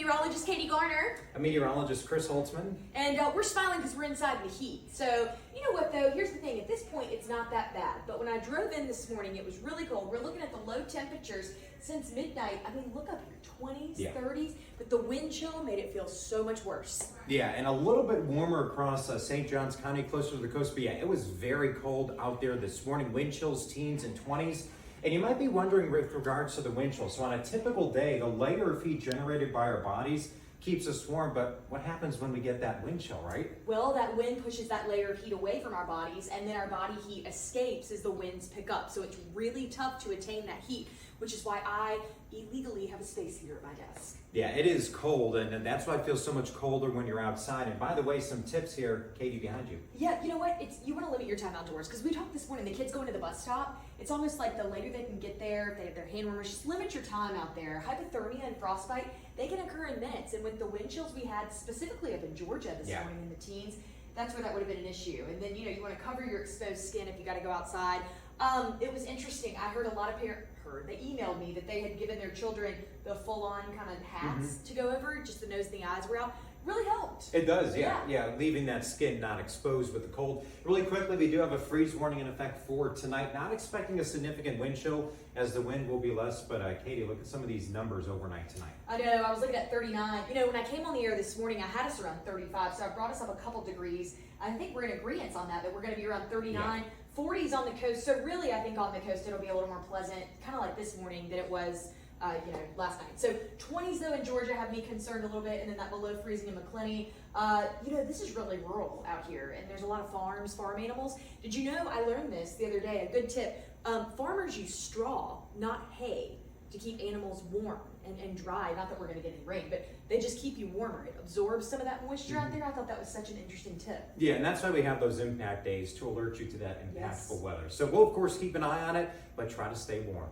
meteorologist Katie Garner. I'm meteorologist Chris Holtzman. And we're smiling because we're inside the heat. So, you know what though, here's the thing, at this point it's not that bad. But when I drove in this morning, it was really cold. We're looking at the low temperatures since midnight. I mean, look up here, 20s, 30s, but the wind chill made it feel so much worse. Yeah, and a little bit warmer across St. Johns County, closer to the coast. But yeah, it was very cold out there this morning. Wind chills, teens and 20s. And you might be wondering with regards to the wind chill. So on a typical day, the layer of heat generated by our bodies keeps us warm, but what happens when we get that wind chill, right? Well, that wind pushes that layer of heat away from our bodies, and then our body heat escapes as the winds pick up. So it's really tough to attain that heat, which is why I illegally have a space heater at my desk. Yeah, it is cold, and that's why it feels so much colder when you're outside. And by the way, some tips here, Katie, behind you. Yeah, you know what? You want to limit your time outdoors, because we talked this morning, the kids going to the bus stop, it's almost like the later they can get there, if they have their hand warmers, just limit your time out there. Hypothermia and frostbite, they can occur in minutes, and with the wind chills we had specifically up in Georgia this morning in the teens, that's where that would have been an issue. And then, you want to cover your exposed skin if you got to go outside. It was interesting. I heard a lot of parents, they emailed me that they had given their children the full-on kind of hats to go over, just the nose and the eyes were out. Really helped. It does, yeah, leaving that skin not exposed with the cold. Really quickly, we do have a freeze warning in effect for tonight. Not expecting a significant wind chill as the wind will be less, but Katie, look at some of these numbers overnight tonight. I know, I was looking at 39. When I came on the air this morning, I had us around 35, so I brought us up a couple degrees. I think we're in agreement on that we're going to be around 39. 40s on the coast, so really I think on the coast it'll be a little more pleasant, kind of like this morning than it was last night. So 20s though in Georgia have me concerned a little bit, and then that below freezing in McClenny. This is really rural out here, and there's a lot of farms, farm animals. Did you know, I learned this the other day, a good tip, farmers use straw, not hay, to keep animals warm and dry. Not that we're going to get any rain, but they just keep you warmer. It absorbs some of that moisture out there. I thought that was such an interesting tip. Yeah, and that's why we have those impact days to alert you to that impactful weather. So we'll, of course, keep an eye on it, but try to stay warm.